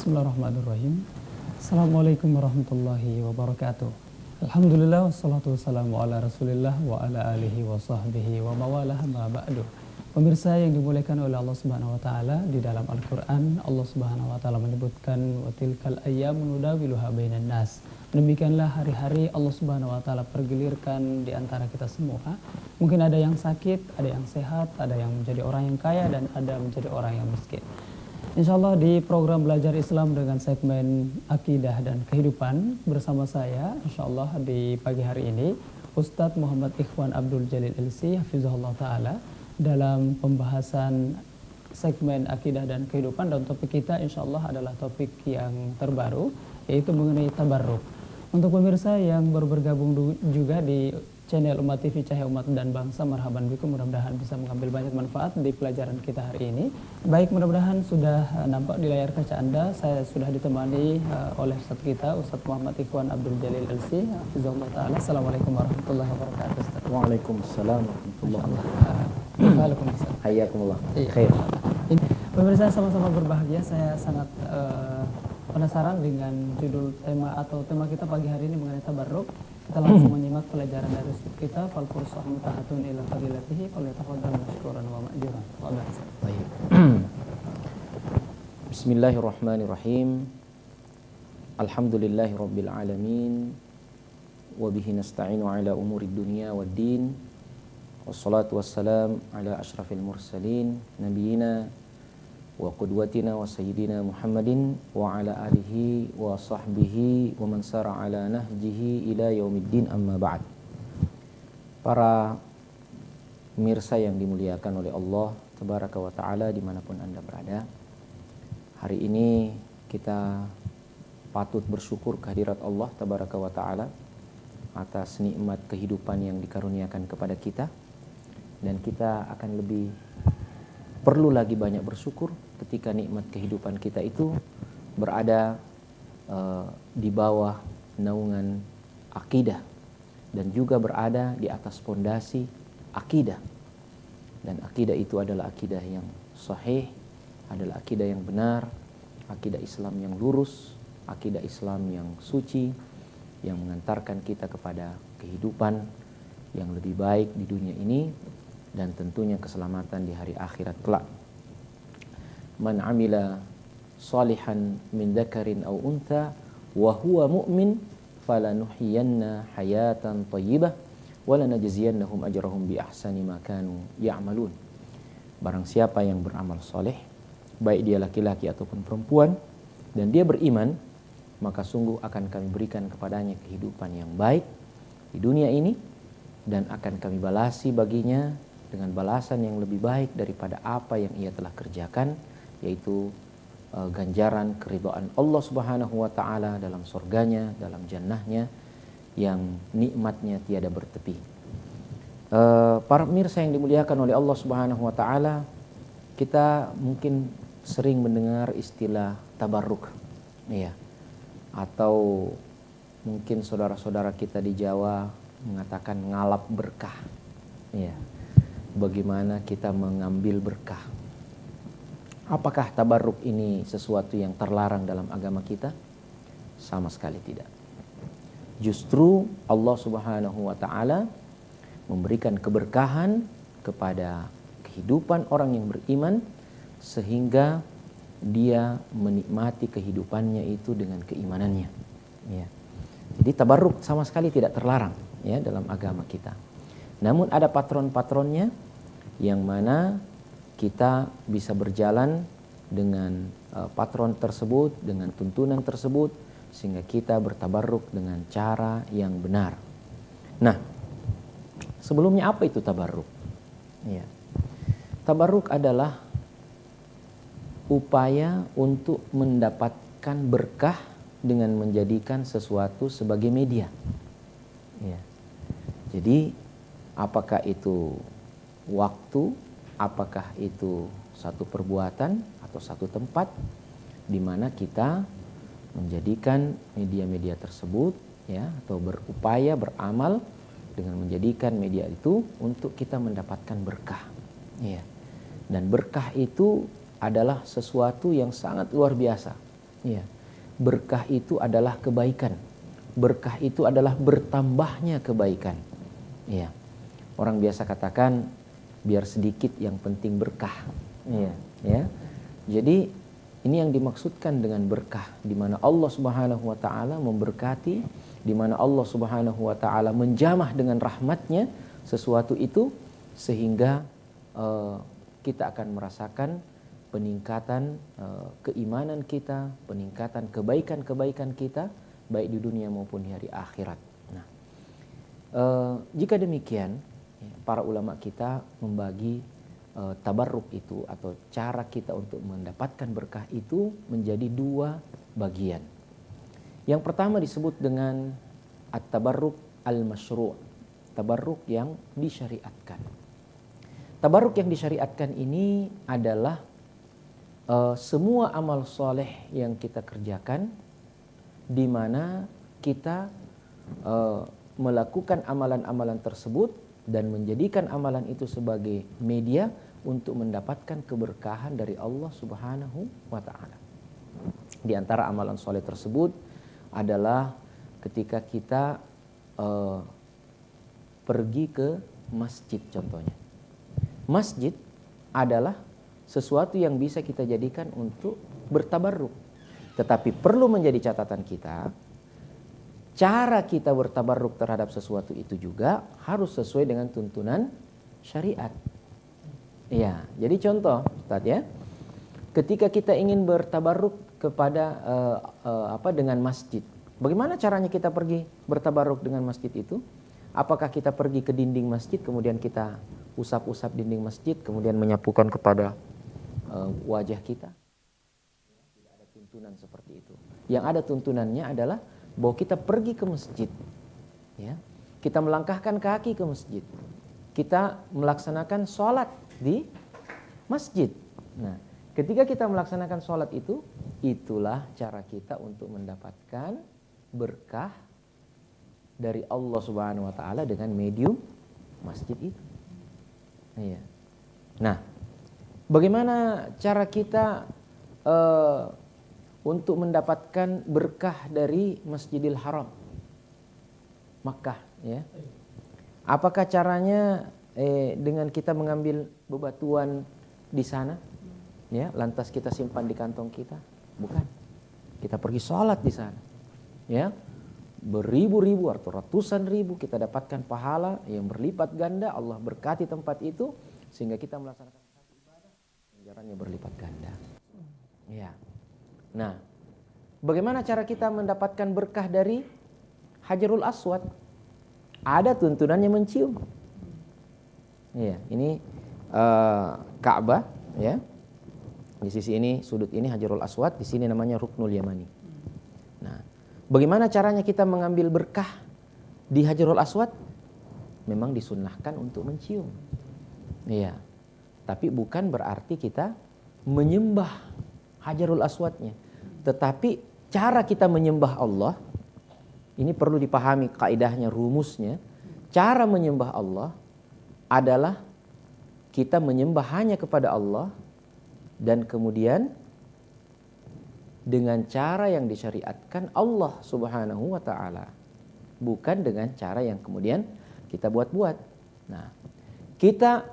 Bismillahirrahmanirrahim. Assalamualaikum warahmatullahi wabarakatuh. Alhamdulillah wassalatu wassalamu ala rasulillah wa ala alihi wa sahbihi wa mawalah ma ba'du. Pemirsa yang dimuliakan oleh Allah Subhanahu wa taala, di dalam Al-Qur'an Allah Subhanahu wa taala menyebutkan wa tilkal ayyamu nudawiluha bainan nas. Demikianlah hari-hari Allah Subhanahu wa taala pergilirkan di antara kita semua. Mungkin ada yang sakit, ada yang sehat, ada yang menjadi orang yang kaya dan ada menjadi orang yang miskin. Insyaallah di program Belajar Islam dengan segmen Akidah dan Kehidupan bersama saya insyaallah di pagi hari ini Ustadz Muhammad Ikhwan Abdul Jalil LC hafizahullah taala dalam pembahasan segmen Akidah dan Kehidupan, dan topik kita insyaallah adalah topik yang terbaru, yaitu mengenai tabarruk. Untuk pemirsa yang baru bergabung juga di channel Umat TV Cahaya Umat dan Bangsa, marhaban bikum, mudah-mudahan bisa mengambil banyak manfaat di pelajaran kita hari ini. Baik, mudah-mudahan sudah nampak di layar kaca Anda, saya sudah ditemani oleh Ustadz kita, Ustadz Muhammad Ikhwan Abdul Jalil LC hafizahullah taala. Assalamualaikum warahmatullahi wabarakatuh, Ustadz. Waalaikumsalam warahmatullahi wabarakatuh. Waalaikumsalam. Hayyakumullah. Iya. Khair. Pemirsa sama-sama berbahagia, saya sangat penasaran dengan judul tema atau tema kita pagi hari ini mengenai tabarruk. Kita langsung menyimak pelajaran dari Ustadz kita, fal fursah mutahatun ila fadilatihi falyatafaddal mashkuran wa ma'juran. Baik. Bismillahirrahmanirrahim. Alhamdulillahirabbil alamin. Wa bihi nasta'inu ala umurid dunya waddin. Wassalatu wassalam ala asyrafil mursalin nabiyina wa qudwatina wa sayyidina Muhammadin wa ala alihi wa sahbihi wa man sara ala nahjihi ila yaumiddin, amma ba'd. Para pemirsa yang dimuliakan oleh Allah tabaraka wa ta'ala dimanapun Anda berada, hari ini kita patut bersyukur kehadirat Allah tabaraka wa ta'ala atas nikmat kehidupan yang dikaruniakan kepada kita, dan kita akan lebih perlu lagi banyak bersyukur ketika nikmat kehidupan kita itu berada di bawah naungan akidah dan juga berada di atas fondasi akidah. Dan akidah itu adalah akidah yang sahih, adalah akidah yang benar, akidah Islam yang lurus, akidah Islam yang suci, yang mengantarkan kita kepada kehidupan yang lebih baik di dunia ini dan tentunya keselamatan di hari akhirat kelak. Man amila salihan min dzakarin aw untha wa huwa mu'min falanuhyiyanna hayatan thayyibah wa lanajziyannahum ajrahum bi ahsani ma kanu ya'malun. Barang siapa yang beramal soleh, baik dia laki-laki ataupun perempuan, dan dia beriman, maka sungguh akan kami berikan kepadanya kehidupan yang baik di dunia ini, dan akan kami balasi baginya dengan balasan yang lebih baik daripada apa yang ia telah kerjakan, yaitu ganjaran keridhaan Allah Subhanahu wa taala dalam surganya, dalam jannahnya yang nikmatnya tiada bertepi. Para pemirsa yang dimuliakan oleh Allah Subhanahu wa taala, kita mungkin sering mendengar istilah tabarruk, ya. Atau mungkin saudara-saudara kita di Jawa mengatakan ngalap berkah, ya. Bagaimana kita mengambil berkah? Apakah tabarruk ini sesuatu yang terlarang dalam agama kita? Sama sekali tidak. Justru Allah Subhanahu wa taala memberikan keberkahan kepada kehidupan orang yang beriman sehingga dia menikmati kehidupannya itu dengan keimanannya, ya. Jadi tabarruk sama sekali tidak terlarang, ya, dalam agama kita. Namun ada patron-patronnya yang mana kita bisa berjalan dengan patron tersebut, dengan tuntunan tersebut, sehingga kita bertabarruk dengan cara yang benar. Nah, sebelumnya apa itu tabarruk? Ya. Tabarruk adalah upaya untuk mendapatkan berkah dengan menjadikan sesuatu sebagai media. Ya. Jadi, apakah itu waktu, apakah itu satu perbuatan atau satu tempat di mana kita menjadikan media-media tersebut, ya, atau berupaya beramal dengan menjadikan media itu untuk kita mendapatkan berkah, ya. Dan berkah itu adalah sesuatu yang sangat luar biasa, Ya. Berkah itu adalah kebaikan. Berkah itu adalah bertambahnya kebaikan. Ya. Orang biasa katakan biar sedikit yang penting berkah. Ya. Ya. Jadi ini yang dimaksudkan dengan berkah, di mana Allah Subhanahu wa taala memberkati, di mana Allah Subhanahu wa taala menjamah dengan rahmatnya sesuatu itu sehingga kita akan merasakan peningkatan keimanan kita, peningkatan kebaikan-kebaikan kita baik di dunia maupun di hari akhirat. Nah, jika demikian, para ulama kita membagi tabarruk itu atau cara kita untuk mendapatkan berkah itu menjadi dua bagian. Yang pertama disebut dengan at-tabarruk al-masyru', tabarruk yang disyariatkan. Tabarruk yang disyariatkan ini adalah semua amal soleh yang kita kerjakan, di mana kita melakukan amalan-amalan tersebut dan menjadikan amalan itu sebagai media untuk mendapatkan keberkahan dari Allah Subhanahu wa taala. Di antara amalan soleh tersebut adalah ketika kita pergi ke masjid contohnya. Masjid adalah sesuatu yang bisa kita jadikan untuk bertabarruk. Tetapi perlu menjadi catatan kita, cara kita bertabarruk terhadap sesuatu itu juga harus sesuai dengan tuntunan syariat. Ya, jadi contoh, Ustaz ya, ketika kita ingin bertabarruk kepada dengan masjid, bagaimana caranya kita pergi bertabarruk dengan masjid itu? Apakah kita pergi ke dinding masjid, kemudian kita usap-usap dinding masjid, kemudian menyapukan kepada wajah kita? Tidak ada tuntunan seperti itu. Yang ada tuntunannya adalah bahwa kita pergi ke masjid, ya, kita melangkahkan kaki ke masjid, kita melaksanakan sholat di masjid. Nah, ketika kita melaksanakan sholat itu, itulah cara kita untuk mendapatkan berkah dari Allah Subhanahu wa taala dengan medium masjid itu. Iya. Nah, bagaimana cara kita untuk mendapatkan berkah dari Masjidil Haram, Makkah, ya? Apakah caranya dengan kita mengambil bebatuan di sana, ya, lantas kita simpan di kantong kita? Bukan. Kita pergi sholat di sana, ya, beribu-ribu atau ratusan ribu kita dapatkan pahala yang berlipat ganda. Allah berkati tempat itu sehingga kita melaksanakan satu ibadah, ganjarannya berlipat ganda. Ya. Nah, bagaimana cara kita mendapatkan berkah dari Hajarul Aswad? Ada tuntunannya mencium. Ya, ini Ka'bah, ya. Di sisi ini, sudut ini Hajarul Aswad, di sini namanya Ruknul Yamani. Nah, bagaimana caranya kita mengambil berkah di Hajarul Aswad? Memang disunnahkan untuk mencium. Iya. Tapi bukan berarti kita menyembah Hajarul Aswadnya. Tetapi cara kita menyembah Allah, ini perlu dipahami kaidahnya, rumusnya. Cara menyembah Allah adalah kita menyembah hanya kepada Allah dan kemudian dengan cara yang disyariatkan Allah Subhanahu wa taala, bukan dengan cara yang kemudian kita buat-buat. Nah, kita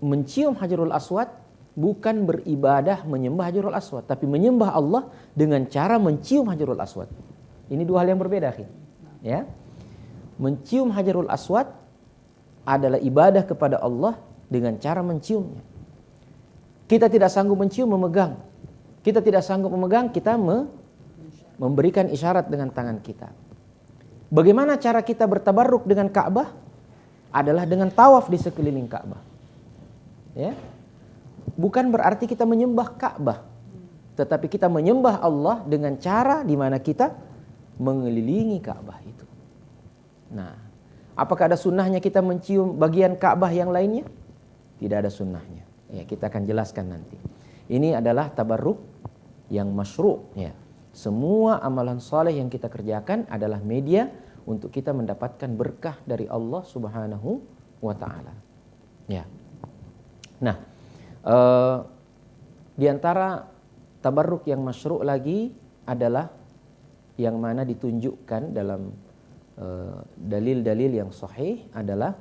mencium Hajarul Aswad bukan beribadah menyembah Hajarul Aswad, tapi menyembah Allah dengan cara mencium Hajarul Aswad. Ini dua hal yang berbeda, ya. Mencium Hajarul Aswad adalah ibadah kepada Allah dengan cara menciumnya. Kita tidak sanggup mencium, memegang. Kita tidak sanggup memegang, kita memberikan isyarat dengan tangan kita. Bagaimana cara kita bertabarruk dengan Ka'bah? Adalah dengan tawaf di sekeliling Ka'bah. Ya. Bukan berarti kita menyembah Ka'bah, tetapi kita menyembah Allah dengan cara di mana kita mengelilingi Ka'bah itu. Nah, apakah ada sunnahnya kita mencium bagian Ka'bah yang lainnya? Tidak ada sunnahnya. Ya, kita akan jelaskan nanti. Ini adalah tabarruk yang masyru', ya. Semua amalan saleh yang kita kerjakan adalah media untuk kita mendapatkan berkah dari Allah Subhanahu wa taala. Ya. Nah, di antara tabarruk yang masyru' lagi adalah yang mana ditunjukkan dalam dalil-dalil yang sahih adalah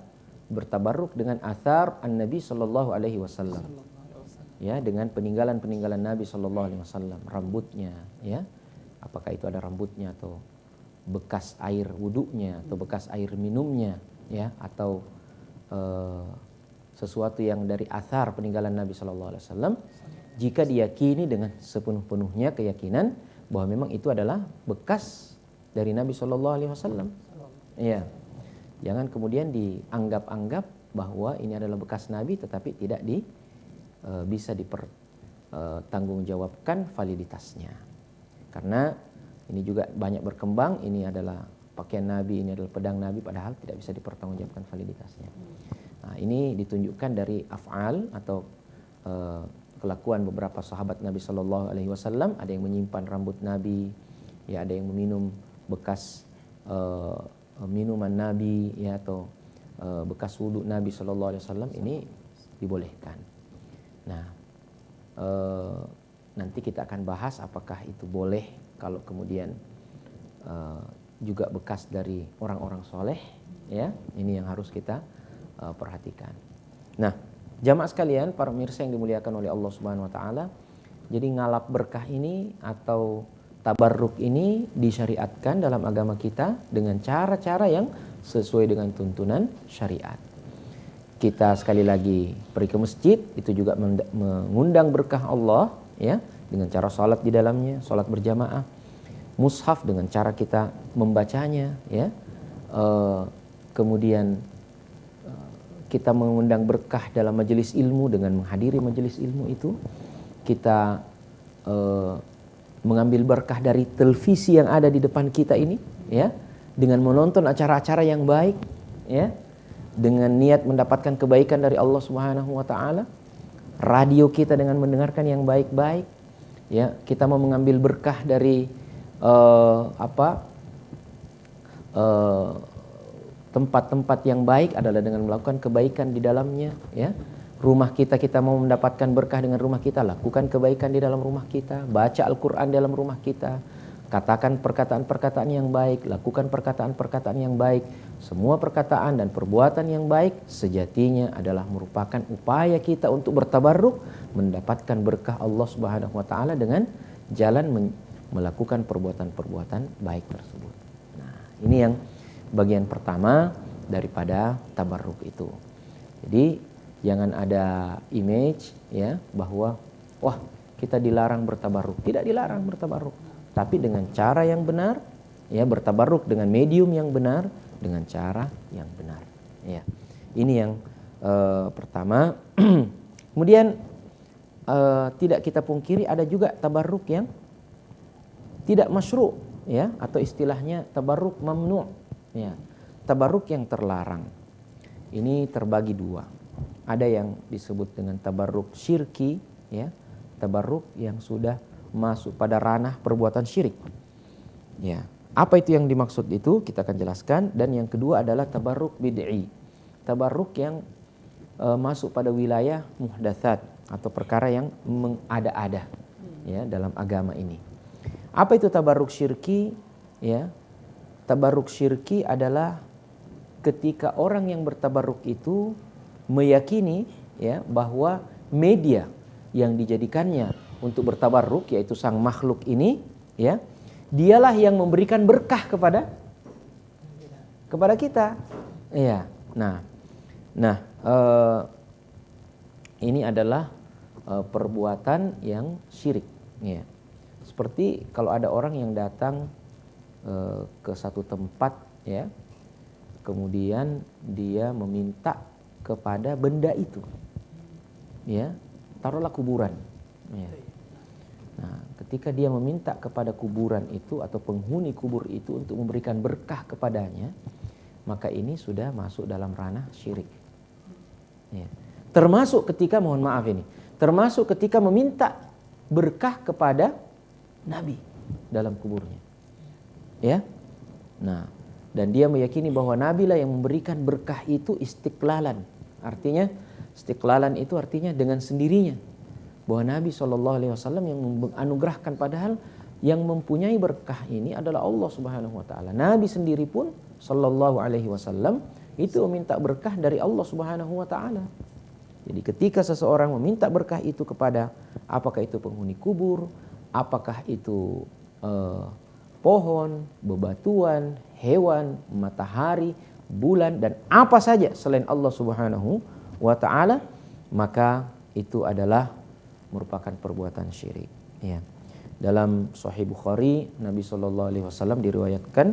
bertabarruk dengan athar an-Nabi sallallahu alaihi wasallam. Ya, dengan peninggalan-peninggalan Nabi sallallahu alaihi wasallam, rambutnya, ya. Apakah itu ada rambutnya atau bekas air wudunya atau bekas air minumnya, ya, atau sesuatu yang dari athar peninggalan Nabi sallallahu alaihi wasallam, jika diyakini dengan sepenuh-penuhnya keyakinan bahwa memang itu adalah bekas dari Nabi sallallahu alaihi wasallam. Ya. Jangan kemudian dianggap-anggap bahwa ini adalah bekas Nabi tetapi tidak bisa dipertanggungjawabkan validitasnya. Karena ini juga banyak berkembang, ini adalah pakaian Nabi, ini adalah pedang Nabi, padahal tidak bisa dipertanggungjawabkan validitasnya. Nah, ini ditunjukkan dari af'al atau kelakuan beberapa sahabat Nabi Shallallahu Alaihi Wasallam. Ada yang menyimpan rambut Nabi, ya, ada yang meminum bekas minuman Nabi, ya, atau bekas wudhu Nabi Shallallahu Alaihi Wasallam. Ini dibolehkan. Nah, nanti kita akan bahas apakah itu boleh kalau kemudian juga bekas dari orang-orang soleh, ya. Ini yang harus kita perhatikan. Nah, jamaah sekalian, para pemirsa yang dimuliakan oleh Allah Subhanahu Wa Taala, jadi ngalap berkah ini atau tabarruk ini disyariatkan dalam agama kita dengan cara-cara yang sesuai dengan tuntunan syariat. Kita sekali lagi pergi ke masjid, itu juga mengundang berkah Allah, ya, dengan cara salat di dalamnya, salat berjamaah. Mushaf dengan cara kita membacanya, ya. Kemudian kita mengundang berkah dalam majelis ilmu dengan menghadiri majelis ilmu itu. Kita mengambil berkah dari televisi yang ada di depan kita ini, ya, dengan menonton acara-acara yang baik, ya, dengan niat mendapatkan kebaikan dari Allah Subhanahu wa taala. Radio kita dengan mendengarkan yang baik-baik, ya. Kita mau mengambil berkah dari tempat-tempat yang baik adalah dengan melakukan kebaikan di dalamnya, ya. Rumah kita mau mendapatkan berkah dengan rumah kita, lakukan kebaikan di dalam rumah kita, baca Al-Qur'an dalam rumah kita, katakan perkataan-perkataan yang baik, lakukan perkataan-perkataan yang baik. Semua perkataan dan perbuatan yang baik sejatinya adalah merupakan upaya kita untuk bertabarruk, mendapatkan berkah Allah Subhanahu wa taala dengan jalan melakukan perbuatan-perbuatan baik tersebut. Nah, ini yang bagian pertama daripada tabarruk itu. Jadi jangan ada image, ya, bahwa wah, kita dilarang bertabarruk. Tidak dilarang bertabarruk, tapi dengan cara yang benar, ya, bertabarruk dengan medium yang benar, dengan cara yang benar, ya. Ini yang pertama. Kemudian tidak kita pungkiri ada juga tabarruk yang tidak masyru', ya, atau istilahnya tabarruk mamnu', ya. Tabarruk yang terlarang. Ini terbagi dua. Ada yang disebut dengan tabarruk syirki, ya, tabarruk yang sudah masuk pada ranah perbuatan syirik. Ya, apa itu yang dimaksud itu kita akan jelaskan. Dan yang kedua adalah tabarruk bid'i, tabarruk yang masuk pada wilayah muhdatsat atau perkara yang mengada-ada, ya, dalam agama ini. Apa itu tabarruk syirki? Ya, tabarruk syirki adalah ketika orang yang bertabarruk itu meyakini, ya, bahwa media yang dijadikannya untuk bertabarruk, yaitu sang makhluk ini, ya, dialah yang memberikan berkah kepada kita, ya. Nah, ini adalah perbuatan yang syirik, ya. Seperti kalau ada orang yang datang ke satu tempat, ya, kemudian dia meminta kepada benda itu, ya, taruhlah kuburan, ya. Nah, ketika dia meminta kepada kuburan itu atau penghuni kubur itu untuk memberikan berkah kepadanya, maka ini sudah masuk dalam ranah syirik, ya. Termasuk ketika, mohon maaf ini, termasuk ketika meminta berkah kepada Nabi dalam kuburnya, ya. Nah, dan dia meyakini bahwa Nabi lah yang memberikan berkah itu istiqlalan. Artinya istiqlalan itu artinya dengan sendirinya. bahwa Nabi SAW yang menganugerahkan, padahal yang mempunyai berkah ini adalah Allah Subhanahu wa taala. Nabi sendiri pun sallallahu alaihi wasallam itu meminta berkah dari Allah Subhanahu wa taala. Jadi ketika seseorang meminta berkah itu kepada, apakah itu penghuni kubur, apakah itu pohon, bebatuan, hewan, matahari, bulan, dan apa saja selain Allah Subhanahu wa taala, maka itu adalah merupakan perbuatan syirik. Ya. Dalam Sahih Bukhari, Nabi SAW diriwayatkan,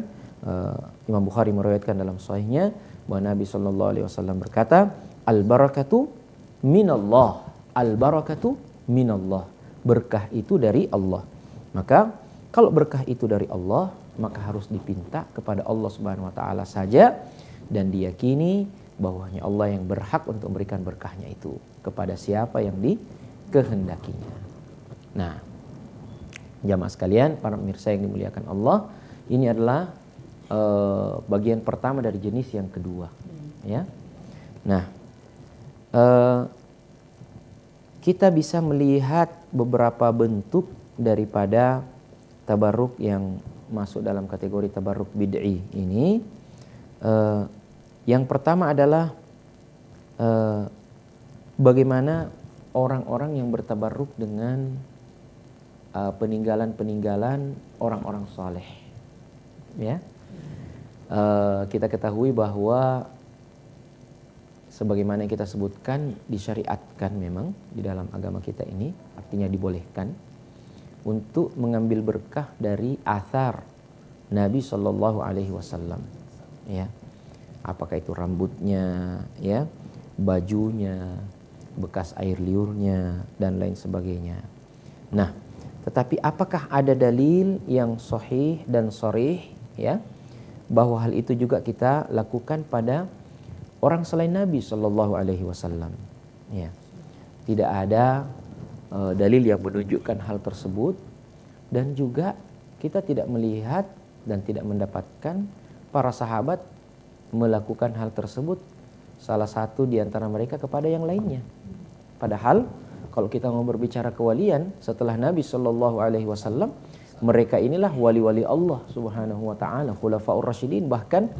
Imam Bukhari meriwayatkan dalam Sahihnya bahwa Nabi SAW berkata, al-barakatu minallah, al-barakatu minallah, berkah itu dari Allah. Maka kalau berkah itu dari Allah, maka harus dipinta kepada Allah Subhanahu wa taala saja, dan diyakini bahwanya Allah yang berhak untuk memberikan berkahnya itu kepada siapa yang dikehendakinya. Nah, jamaah sekalian, para pemirsa yang dimuliakan Allah, ini adalah bagian pertama dari jenis yang kedua, ya. Nah, kita bisa melihat beberapa bentuk daripada tabarruk yang masuk dalam kategori tabarruk bid'i ini. Yang pertama adalah bagaimana orang-orang yang bertabarruk dengan peninggalan-peninggalan orang-orang saleh. Ya, kita ketahui bahwa sebagaimana yang kita sebutkan, disyariatkan memang di dalam agama kita ini, artinya dibolehkan untuk mengambil berkah dari athar Nabi Shallallahu Alaihi Wasallam. Ya, apakah itu rambutnya, ya, bajunya, bekas air liurnya, dan lain sebagainya. Nah, tetapi apakah ada dalil yang sahih dan sharih, ya, bahwa hal itu juga kita lakukan pada orang selain Nabi Shallallahu Alaihi Wasallam? Ya, tidak ada dalil yang menunjukkan hal tersebut, dan juga kita tidak melihat dan tidak mendapatkan para sahabat melakukan hal tersebut, salah satu di antara mereka kepada yang lainnya. Padahal kalau kita mau berbicara kewalian setelah Nabi Shallallahu Alaihi Wasallam, mereka inilah wali-wali Allah Subhanahu Wa Taala, khulafaur rasyidin, bahkan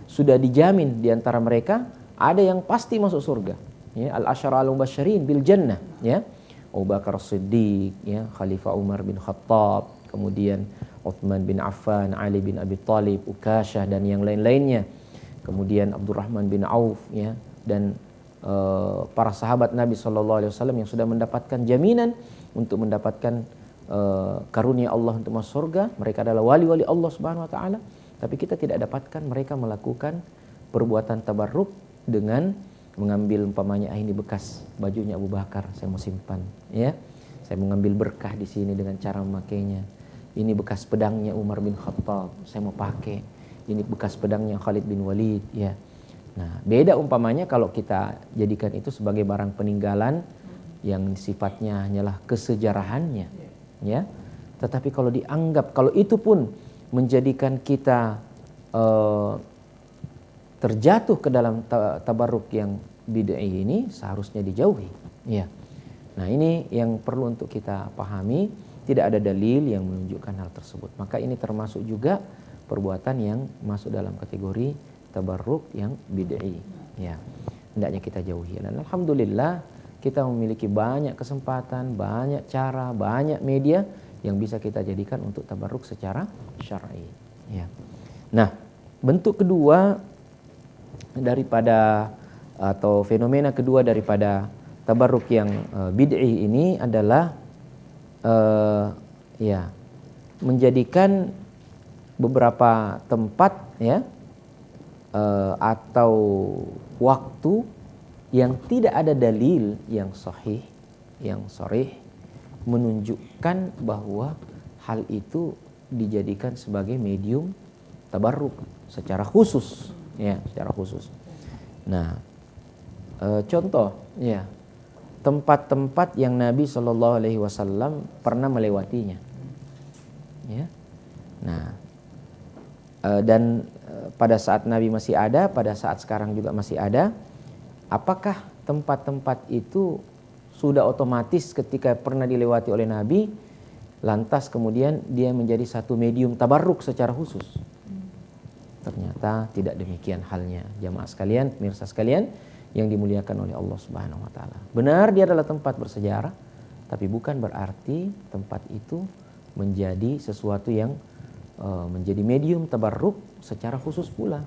sudah dijamin di antara mereka ada yang pasti masuk surga. Ya, al-asyara al-mubasysyirin bil jannah. Ya, Abu Bakar Siddiq, ya, Khalifah Umar bin Khattab, kemudian Utsman bin Affan, Ali bin Abi Thalib, Ukasyah, dan yang lain-lainnya. Kemudian Abdurrahman bin Auf, ya, dan para sahabat Nabi SAW yang sudah mendapatkan jaminan untuk mendapatkan karunia Allah untuk masuk surga. Mereka adalah wali-wali Allah Subhanahu Wa Taala. Tapi kita tidak dapatkan mereka melakukan perbuatan tabarruk dengan mengambil umpamanya, ini bekas bajunya Abu Bakar, saya mau simpan, ya. Saya mengambil berkah di sini dengan cara memakainya. Ini bekas pedangnya Umar bin Khattab, saya mau pakai. Ini bekas pedangnya Khalid bin Walid, ya. Nah, beda umpamanya kalau kita jadikan itu sebagai barang peninggalan yang sifatnya hanyalah kesejarahannya, ya. Tetapi kalau dianggap, kalau itu pun menjadikan kita terjatuh ke dalam tabarruk yang bid'i ini, seharusnya dijauhi, ya. Nah, ini yang perlu untuk kita pahami, tidak ada dalil yang menunjukkan hal tersebut. Maka ini termasuk juga perbuatan yang masuk dalam kategori tabarruk yang bid'i, ya. Hendaknya kita jauhi. Dan alhamdulillah kita memiliki banyak kesempatan, banyak cara, banyak media yang bisa kita jadikan untuk tabarruk secara syar'i, ya. Nah, bentuk kedua daripada atau fenomena kedua daripada tabarruk yang bid'i ini adalah ya, menjadikan beberapa tempat, ya, atau waktu yang tidak ada dalil yang sahih, yang sharih menunjukkan bahwa hal itu dijadikan sebagai medium tabarruk secara khusus, ya, secara khusus. Nah, contoh, ya, tempat-tempat yang Nabi Shallallahu Alaihi Wasallam pernah melewatinya, ya. Nah, dan pada saat Nabi masih ada, pada saat sekarang juga masih ada. Apakah tempat-tempat itu sudah otomatis ketika pernah dilewati oleh Nabi, lantas kemudian dia menjadi satu medium tabarruk secara khusus. Ternyata tidak demikian halnya, jamaah sekalian, pemirsa sekalian yang dimuliakan oleh Allah Subhanahu wa taala. Benar dia adalah tempat bersejarah, tapi bukan berarti tempat itu menjadi sesuatu yang menjadi medium tabarruk secara khusus pula.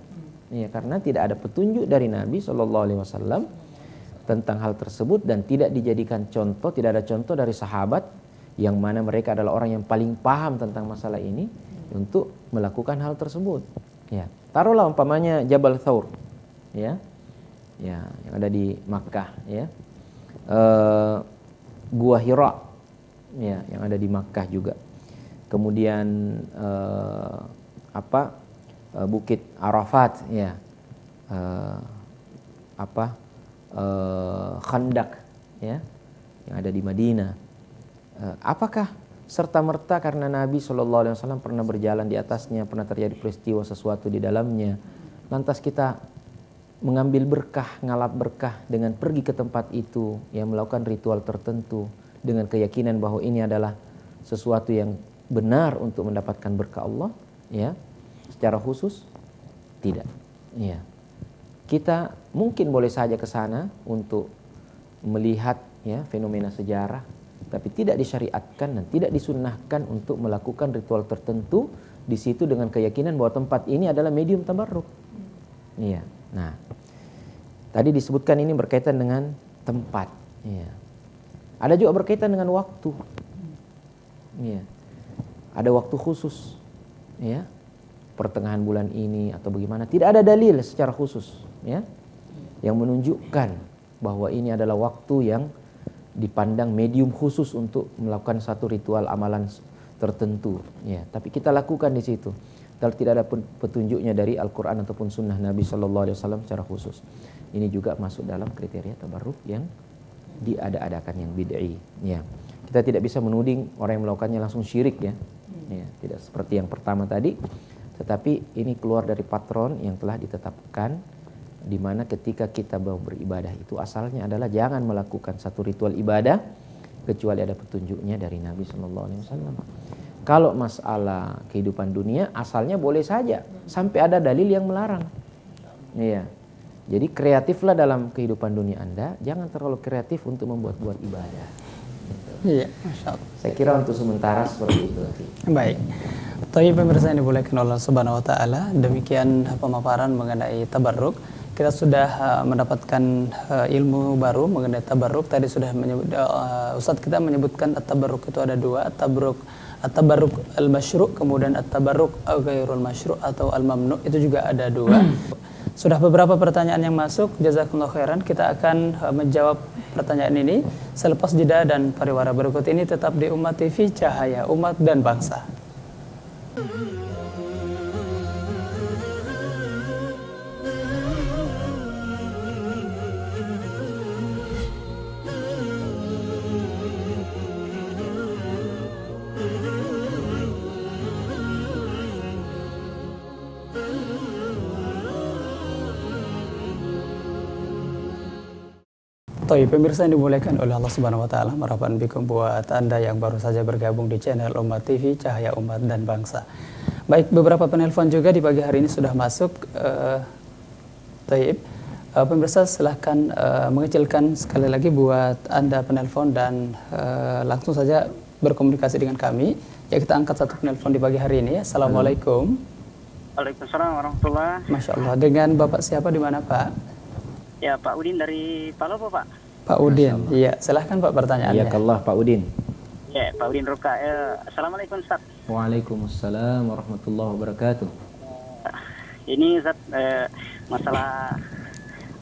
Ya, karena tidak ada petunjuk dari Nabi SAW tentang hal tersebut, dan tidak dijadikan contoh, tidak ada contoh dari sahabat yang mana mereka adalah orang yang paling paham tentang masalah ini untuk melakukan hal tersebut. Ya, taruhlah umpamanya Jabal Thawr, ya, ya, yang ada di Makkah, ya, Gua Hira, ya, yang ada di Makkah juga. Kemudian Bukit Arafat, ya, Khandak, ya, yang ada di Madinah. Apakah serta-merta karena Nabi SAW pernah berjalan di atasnya, pernah terjadi peristiwa sesuatu di dalamnya, lantas kita mengambil berkah, ngalap berkah dengan pergi ke tempat itu, yang melakukan ritual tertentu dengan keyakinan bahwa ini adalah sesuatu yang benar untuk mendapatkan berkah Allah, ya, secara khusus? Tidak. Ya. Kita mungkin boleh saja ke sana untuk melihat, ya, fenomena sejarah, tapi tidak disyariatkan dan tidak disunnahkan untuk melakukan ritual tertentu di situ dengan keyakinan bahwa tempat ini adalah medium tabarruk. Iya. Nah, tadi disebutkan ini berkaitan dengan tempat. Iya. Ada juga berkaitan dengan waktu. Iya. Ada waktu khusus. Ya. Pertengahan bulan ini atau bagaimana? Tidak ada dalil secara khusus, ya, yang menunjukkan bahwa ini adalah waktu yang dipandang medium khusus untuk melakukan satu ritual amalan tertentu, ya. Tapi kita lakukan di situ. Dan tidak ada petunjuknya dari Al-Quran ataupun Sunnah Nabi SAW secara khusus. Ini juga masuk dalam kriteria tabarruk yang diada-adakan, yang bid'i. Ya. Kita tidak bisa menuding orang yang melakukannya langsung syirik, ya. Ya, tidak seperti yang pertama tadi. Tetapi ini keluar dari patron yang telah ditetapkan, di mana ketika kita mau beribadah itu asalnya adalah jangan melakukan satu ritual ibadah kecuali ada petunjuknya dari Nabi SAW. Kalau masalah kehidupan dunia asalnya boleh saja sampai ada dalil yang melarang. Iya. Jadi kreatiflah dalam kehidupan dunia Anda, jangan terlalu kreatif untuk membuat-buat ibadah. Iya, Masya Allah. Saya kira untuk sementara seperti itu. Baik. Tapi pemirsa yang dimuliakan Allah Subhanahu wa taala, demikian pemaparan mengenai tabarruk. Kita sudah mendapatkan ilmu baru mengenai tabarruk. Tadi sudah Ustadz kita menyebutkan at-tabarruk itu ada dua, at-tabarruk al-masyru', kemudian at-tabarruk ghairul masyru' atau al-mamnu', itu juga ada dua. Sudah beberapa pertanyaan yang masuk, jazakumullah khairan. Kita akan menjawab pertanyaan ini selepas jeda dan pariwara berikut ini. Tetap di Umat TV, Cahaya Umat dan Bangsa. Pemirsa yang dimuliakan oleh Allah Subhanahu wa taala, marhaban bikum buat Anda yang baru saja bergabung di channel Umat TV, Cahaya Umat dan Bangsa. Baik, beberapa penelpon juga di pagi hari ini sudah masuk. Pemirsa silahkan mengecilkan sekali lagi buat Anda penelpon dan langsung saja berkomunikasi dengan kami. Ya, kita angkat satu penelpon di pagi hari ini. Assalamualaikum. Waalaikumsalam warahmatullahi. Masya Allah. Dengan Bapak siapa, di mana Pak? Ya, Pak Udin dari Palopo, Pak. Pak Udin, iya, silahkan Pak pertanyaannya. Ya Allah, Pak Udin. Ya, Pak Udin Roka. Assalamualaikum, Ustaz. Waalaikumsalam warahmatullahi wabarakatuh. Ini Ustaz, masalah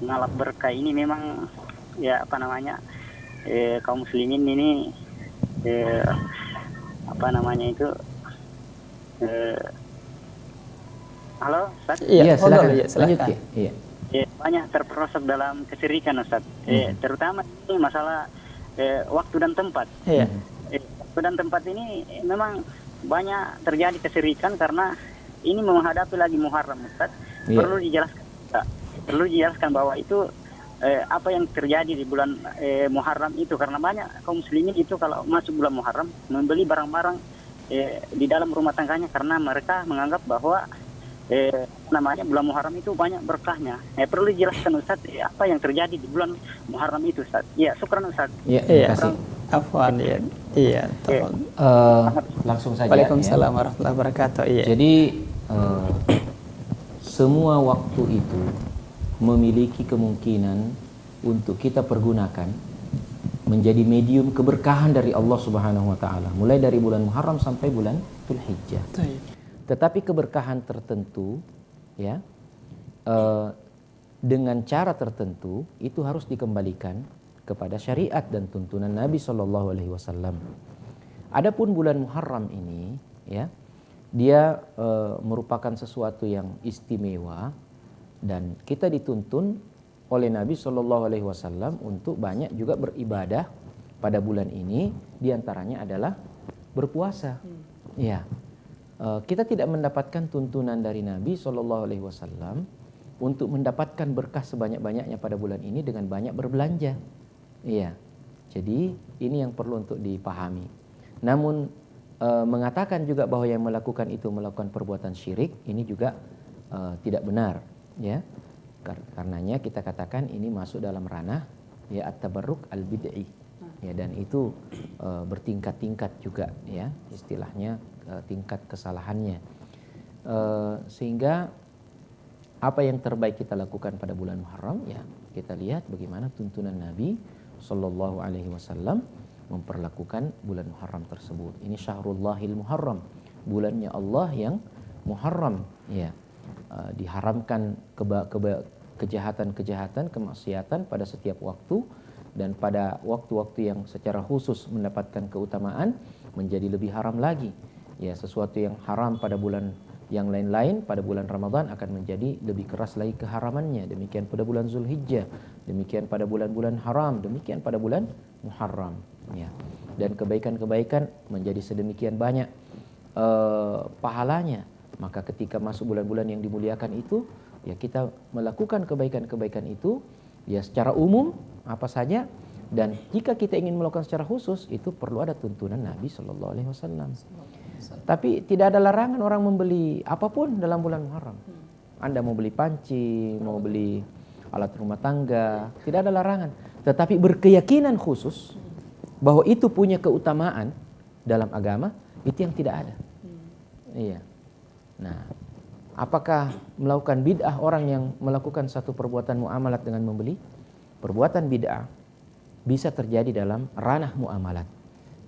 ngalap berkah ini memang, ya apa namanya, kaum muslimin ini, apa namanya itu, halo, Ustaz? Iya, silakan. silakan. Iya. Banyak terperosok dalam kesyirikan, Ustaz. Terutama ini masalah waktu dan tempat. Iya. Waktu dan tempat ini memang banyak terjadi kesyirikan karena ini menghadapi lagi Muharram, Ustaz. Iya. Perlu dijelaskan bahwa itu apa yang terjadi di bulan Muharram itu, karena banyak kaum muslimin itu kalau masuk bulan Muharram membeli barang-barang di dalam rumah tangganya karena mereka menganggap bahwa namanya bulan Muharram itu banyak berkahnya. Perlu dijelaskan Ustaz apa yang terjadi di bulan Muharram itu Ustaz. Ya, syukran Ustaz. Ya, Iya. terima kasih. Afwan ya. Iya, tolong. Langsung saja. Waalaikumsalam warahmatullahi wabarakatuh. Iya. Jadi semua waktu itu memiliki kemungkinan untuk kita pergunakan menjadi medium keberkahan dari Allah Subhanahu wa taala, mulai dari bulan Muharram sampai bulan Dzulhijjah. Tetapi keberkahan tertentu ya dengan cara tertentu itu harus dikembalikan kepada syariat dan tuntunan Nabi Shallallahu alaihi wasallam. Adapun bulan Muharram ini ya, dia merupakan sesuatu yang istimewa dan kita dituntun oleh Nabi Shallallahu alaihi wasallam untuk banyak juga beribadah pada bulan ini, diantaranya adalah berpuasa. Ya. Kita tidak mendapatkan tuntunan dari Nabi Shallallahu alaihi wasallam untuk mendapatkan berkah sebanyak-banyaknya pada bulan ini dengan banyak berbelanja. Iya. Jadi ini yang perlu untuk dipahami. Namun mengatakan juga bahwa yang melakukan itu melakukan perbuatan syirik, ini juga tidak benar, ya. Karenanya kita katakan ini masuk dalam ranah ya at-tabarruk al-bid'i. Ya, dan itu bertingkat-tingkat juga ya, istilahnya tingkat kesalahannya. Sehingga apa yang terbaik kita lakukan pada bulan Muharram ya, kita lihat bagaimana tuntunan Nabi Sallallahu alaihi wasallam memperlakukan bulan Muharram tersebut. Ini Syahrullahil Muharram, bulannya Allah yang Muharram ya. Diharamkan kejahatan-kejahatan, kemaksiatan pada setiap waktu, dan pada waktu-waktu yang secara khusus mendapatkan keutamaan menjadi lebih haram lagi. Ya, sesuatu yang haram pada bulan yang lain-lain pada bulan Ramadan akan menjadi lebih keras lagi keharamannya. Demikian pada bulan Zulhijjah, demikian pada bulan-bulan haram, demikian pada bulan Muharram. Ya. Dan kebaikan-kebaikan menjadi sedemikian banyak pahalanya. Maka ketika masuk bulan-bulan yang dimuliakan itu, ya kita melakukan kebaikan-kebaikan itu ya secara umum apa saja, dan jika kita ingin melakukan secara khusus itu perlu ada tuntunan Nabi Shallallahu alaihi wasallam. Tapi tidak ada larangan orang membeli apapun dalam bulan Muharram. Anda mau beli panci, mau beli alat rumah tangga, tidak ada larangan. Tetapi berkeyakinan khusus bahwa itu punya keutamaan dalam agama, itu yang tidak ada. Iya. Nah, apakah melakukan bid'ah orang yang melakukan satu perbuatan muamalat dengan membeli? Perbuatan bid'ah bisa terjadi dalam ranah muamalat.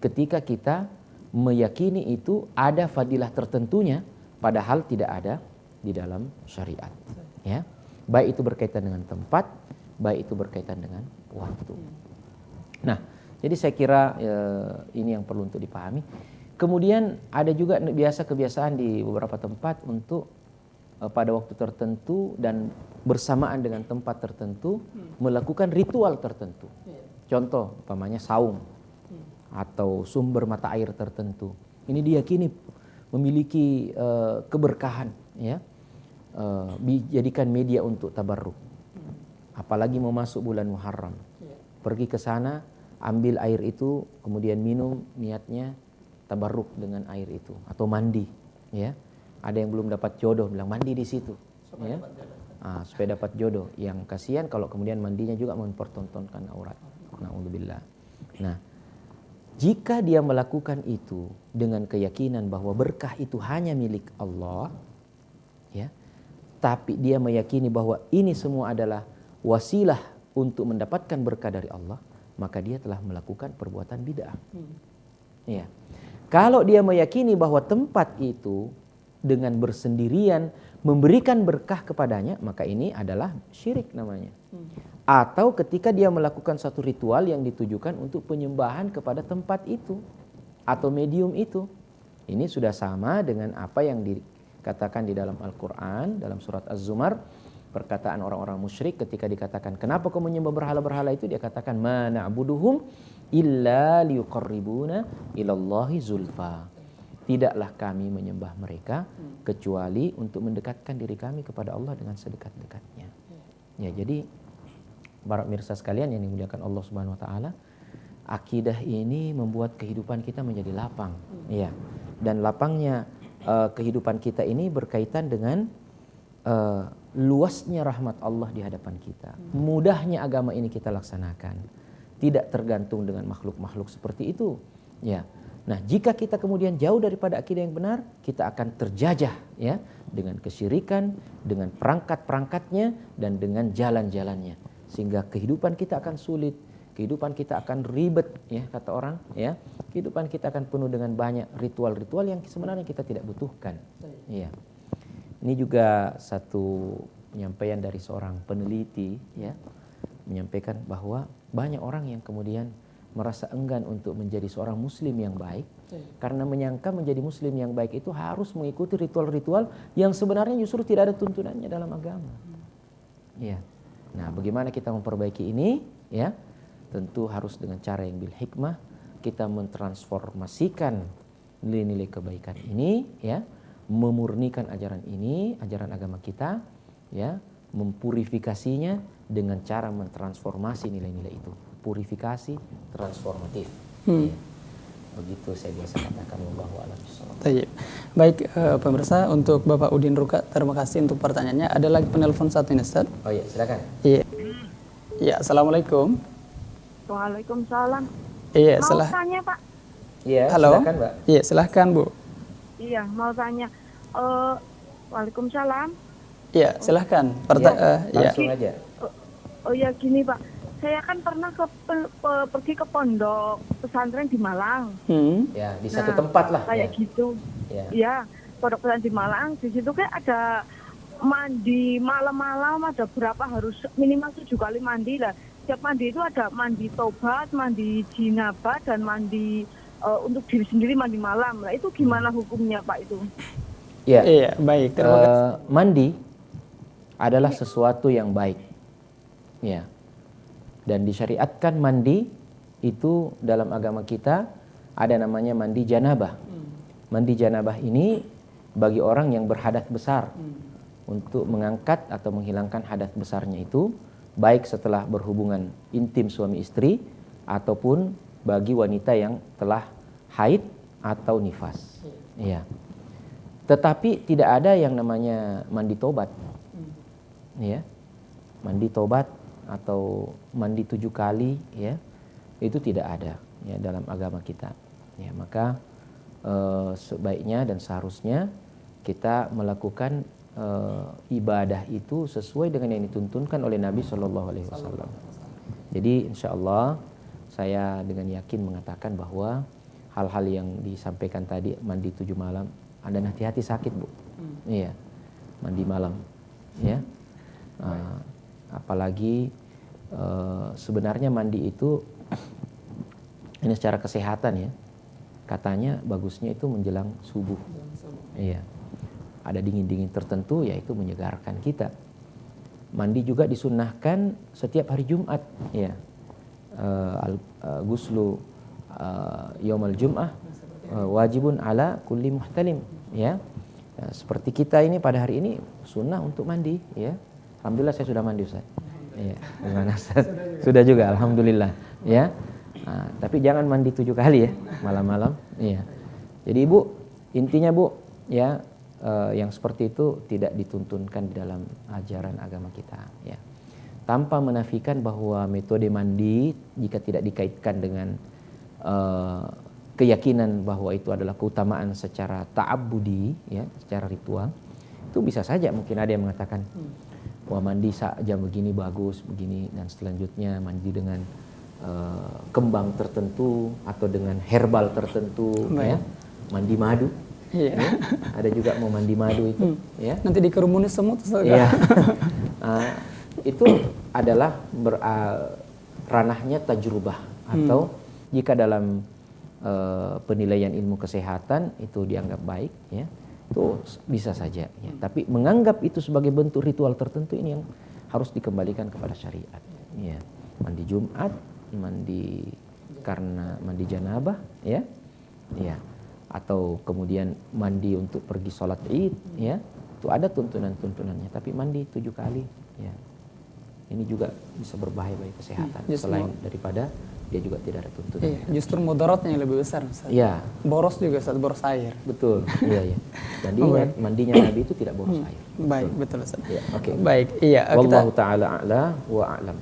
Ketika kita meyakini itu ada fadilah tertentunya, padahal tidak ada di dalam syariat. Ya, baik itu berkaitan dengan tempat, baik itu berkaitan dengan waktu. Nah, jadi saya kira ini yang perlu untuk dipahami. Kemudian ada juga biasa kebiasaan di beberapa tempat untuk pada waktu tertentu dan bersamaan dengan tempat tertentu melakukan ritual tertentu. Contoh, umpamanya saum atau sumber mata air tertentu. Ini diyakini memiliki keberkahan, ya, dijadikan media untuk tabarruk. Apalagi mau masuk bulan Muharram, pergi ke sana, ambil air itu, kemudian minum, niatnya tabarruk dengan air itu, atau mandi, ya. Ada yang belum dapat jodoh bilang mandi di situ, ya, supaya dapat jodoh. Yang kasihan kalau kemudian mandinya juga mempertontonkan aurat. Na'udzubillah. Nah, jika dia melakukan itu dengan keyakinan bahwa berkah itu hanya milik Allah, ya, tapi dia meyakini bahwa ini semua adalah wasilah untuk mendapatkan berkah dari Allah, maka dia telah melakukan perbuatan bid'ah. Ya. Kalau dia meyakini bahwa tempat itu dengan bersendirian memberikan berkah kepadanya, maka ini adalah syirik namanya. Atau ketika dia melakukan satu ritual yang ditujukan untuk penyembahan kepada tempat itu atau medium itu, ini sudah sama dengan apa yang dikatakan di dalam Al-Quran, dalam surat Az-Zumar, perkataan orang-orang musyrik ketika dikatakan, kenapa kau menyembah berhala-berhala itu? Dia katakan, ma na'buduhum illa liyuqarribuna ilallahi zulfa. Tidaklah kami menyembah mereka kecuali untuk mendekatkan diri kami kepada Allah dengan sedekat-dekatnya. Ya, jadi para pemirsa sekalian yang dimuliakan Allah Subhanahu wa taala, akidah ini membuat kehidupan kita menjadi lapang. Iya. Dan lapangnya kehidupan kita ini berkaitan dengan luasnya rahmat Allah di hadapan kita. Mudahnya agama ini kita laksanakan. Tidak tergantung dengan makhluk-makhluk seperti itu. Ya. Nah, jika kita kemudian jauh daripada akidah yang benar, kita akan terjajah ya dengan kesyirikan, dengan perangkat-perangkatnya dan dengan jalan-jalannya. Sehingga kehidupan kita akan sulit, kehidupan kita akan ribet ya kata orang ya. Kehidupan kita akan penuh dengan banyak ritual-ritual yang sebenarnya kita tidak butuhkan. Iya. Ini juga satu penyampaian dari seorang peneliti ya, menyampaikan bahwa banyak orang yang kemudian merasa enggan untuk menjadi seorang muslim yang baik karena menyangka menjadi muslim yang baik itu harus mengikuti ritual-ritual yang sebenarnya justru tidak ada tuntunannya dalam agama. Ya. Nah, bagaimana kita memperbaiki ini ya? Tentu harus dengan cara yang bil hikmah, kita mentransformasikan nilai-nilai kebaikan ini ya, memurnikan ajaran ini, ajaran agama kita ya, mempurifikasinya dengan cara mentransformasi nilai-nilai itu. Purifikasi transformatif. Ya. Begitu saya biasa katakan, wallahu a'lam bishawab. Baik, pemirsa, untuk Bapak Udin Ruka, terima kasih untuk pertanyaannya. Ada lagi penelpon satu ini, Ustaz. Oh iya, silakan. Iya. Ya, assalamualaikum. Waalaikumsalam. Iya, mau tanya Pak? Iya, halo. silakan Mbak. Iya, silahkan Bu. Iya, mau tanya. Waalaikumsalam. Iya, silahkan. Langsung aja. Oh ya, gini Pak. Saya kan pernah pergi ke pondok pesantren di Malang. Ya, di satu tempat lah. Kayak ya. gitu. Ya, pondok pesantren di Malang. Di situ kan ada mandi malam-malam, ada berapa harus minimal 7 kali mandi lah. Setiap mandi itu ada mandi tobat, mandi jinabah, dan mandi untuk diri sendiri, mandi malam. Nah, itu gimana hukumnya Pak itu? Ya. Iya, baik. Terima kasih. Mandi adalah sesuatu yang baik. Ya. Dan disyariatkan mandi itu dalam agama kita ada namanya mandi janabah. Mandi janabah ini bagi orang yang berhadas besar untuk mengangkat atau menghilangkan hadas besarnya itu, baik setelah berhubungan intim suami istri ataupun bagi wanita yang telah haid atau nifas. Iya. Tetapi tidak ada yang namanya mandi tobat. Ya. Mandi tobat atau mandi 7 kali ya, itu tidak ada ya dalam agama kita. Ya, maka sebaiknya dan seharusnya kita melakukan ibadah itu sesuai dengan yang dituntunkan oleh Nabi Shallallahu Alaihi Wasallam. Jadi insya Allah saya dengan yakin mengatakan bahwa hal-hal yang disampaikan tadi, mandi 7 malam, Anda hati-hati sakit Bu. Iya, mandi malam ya. Apalagi sebenarnya mandi itu ini secara kesehatan ya, katanya bagusnya itu menjelang subuh. Iya, ada dingin-dingin tertentu yaitu menyegarkan kita. Mandi juga disunnahkan setiap hari Jumat ya. Guslu yaumal jum'ah wajibun ala kulli muhtalim ya. Seperti kita ini pada hari ini sunnah untuk mandi ya. Alhamdulillah saya sudah mandi Ustaz. Iya, gimana Ustaz? Sudah juga alhamdulillah ya. Nah, tapi jangan mandi 7 kali ya malam-malam. Iya. Jadi Ibu, intinya Bu ya, yang seperti itu tidak dituntunkan di dalam ajaran agama kita ya. Tanpa menafikan bahwa metode mandi jika tidak dikaitkan dengan keyakinan bahwa itu adalah keutamaan secara ta'abbudi ya, secara ritual, itu bisa saja mungkin ada yang mengatakan wah mandi jam begini bagus begini, dan selanjutnya mandi dengan kembang tertentu atau dengan herbal tertentu ya, mandi madu. Iya. Ya. Ada juga mau mandi madu itu ya. Nanti dikerumuni semut. Iya. Itu adalah ranahnya tajrubah atau jika dalam penilaian ilmu kesehatan itu dianggap baik ya, itu bisa saja ya. Tapi menganggap itu sebagai bentuk ritual tertentu ini yang harus dikembalikan kepada syariat ya. Mandi Jumat, mandi karena mandi janabah ya. Ya. Atau kemudian mandi untuk pergi sholat Id ya. Itu ada tuntunan-tuntunannya, tapi mandi 7 kali ya. ini juga bisa berbahaya bagi kesehatan. Justru Selain daripada dia juga tidak ada tuntunan. Iya, justru mudaratnya yang lebih besar, Ustaz. Iya, Boros juga, Ustaz, boros air. betul. Iya, iya. Dan Oh, ingat, baik. mandinya Nabi itu tidak boros air. Baik, betul, Ustaz. Ya, oke. Baik, iya. Wallahu taala a'la wa a'lam.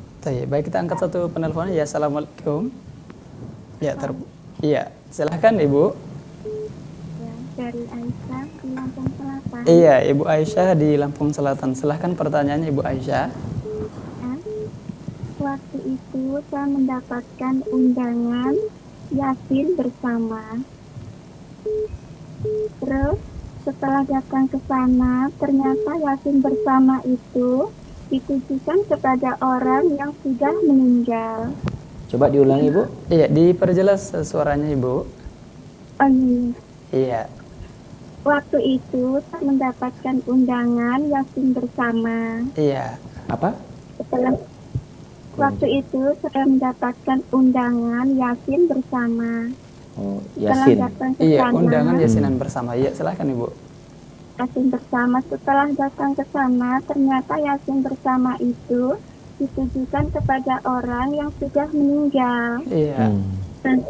Baik, kita angkat satu penelpon. Ya, assalamualaikum. Ya, iya, silahkan Ibu. Ya, dari Aisyah di Lampung Selatan. Iya, Ibu Aisyah di Lampung Selatan. Silahkan pertanyaannya, Ibu Aisyah. Ya. Waktu itu saya mendapatkan undangan Yasin bersama. Terus setelah datang ke sana, ternyata Yasin bersama itu ditujukan kepada orang yang sudah meninggal. Coba diulangi, Bu. Iya, diperjelas suaranya, Ibu. Oh iya. Iya. Waktu itu saya mendapatkan undangan Yasin bersama. Iya. Apa? Setelah waktu itu saya mendapatkan undangan Yasin bersama. Oh, Setelah Yasin. datang ke Iya, sana, undangan yasinan bersama. Iya, silakan Ibu. Yasin bersama. Setelah datang ke sana, ternyata Yasin bersama itu ditujukan kepada orang yang sudah meninggal. Iya. Dan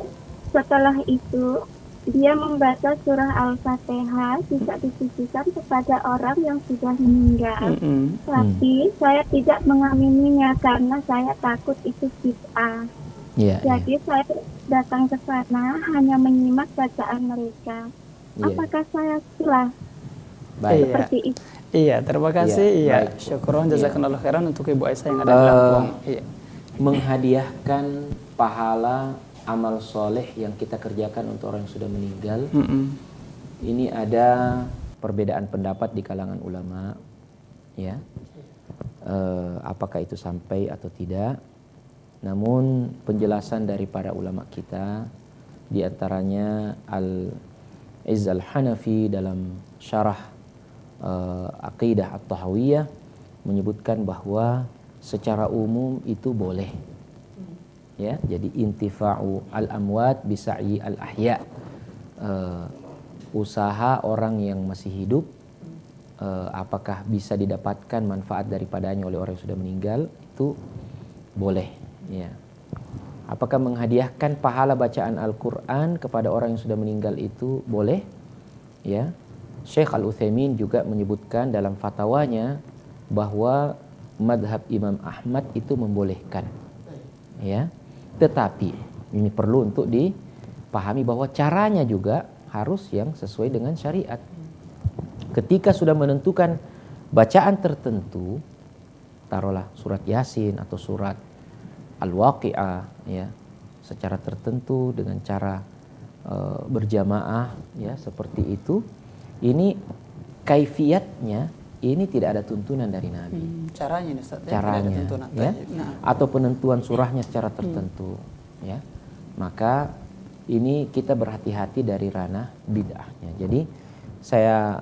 setelah itu, dia membaca surah Al-Fatihah juga ditujukan kepada orang yang sudah meninggal. Tapi saya tidak mengamininya karena saya takut itu bid'ah. Iya. Jadi saya datang ke sana hanya menyimak bacaan mereka. Iya. Apakah saya salah Baik. Iya. seperti itu? Iya, terima kasih. Iya, Iya, baik. syukron Iya. jazakallahu khairan untuk Ibu Aisyah yang ada di Lampung. Iya. Menghadiahkan pahala amal soleh yang kita kerjakan untuk orang yang sudah meninggal. Ini ada perbedaan pendapat di kalangan ulama, ya. Apakah itu sampai atau tidak? Namun penjelasan dari para ulama kita, di antaranya Al-Izz Al-Hanafi dalam syarah Aqidah At-Tahawiyah menyebutkan bahwa secara umum itu boleh. Ya, jadi intifa'u al-amwat bisa'i al-ahya. Usaha orang yang masih hidup, apakah bisa didapatkan manfaat daripadanya oleh orang yang sudah meninggal, itu boleh. Ya. Apakah menghadiahkan pahala bacaan Al-Quran kepada orang yang sudah meninggal itu boleh? Ya. Syekh Al-Utsaimin juga menyebutkan dalam fatwanya bahwa madhab Imam Ahmad itu membolehkan. Ya. Tetapi ini perlu untuk dipahami bahwa caranya juga harus yang sesuai dengan syariat. Ketika sudah menentukan bacaan tertentu, taruhlah surat Yasin atau surat Al-Waqi'ah, ya, secara tertentu dengan cara berjamaah, ya, seperti itu. Ini kaifiatnya ini tidak ada tuntunan dari Nabi. Caranya nih, Ustaz. Caranya, ya, atau penentuan surahnya secara tertentu, ya. Maka ini kita berhati-hati dari ranah bid'ahnya. Jadi saya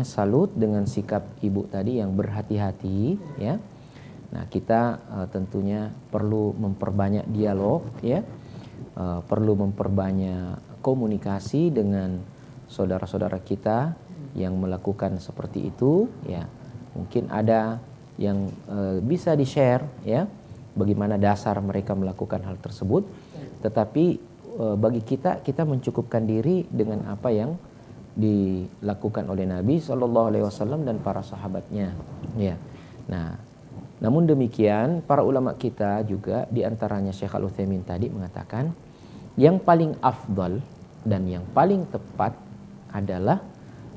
salut dengan sikap ibu tadi yang berhati-hati, ya. Nah, kita tentunya perlu memperbanyak dialog, ya, perlu memperbanyak komunikasi dengan saudara-saudara kita yang melakukan seperti itu, ya. Mungkin ada yang bisa di-share, ya, bagaimana dasar mereka melakukan hal tersebut. Tetapi bagi kita mencukupkan diri dengan apa yang dilakukan oleh Nabi SAW dan para sahabatnya, ya. Nah, namun demikian para ulama kita juga, diantaranya Syekh Al-Utsaimin tadi mengatakan yang paling afdal dan yang paling tepat adalah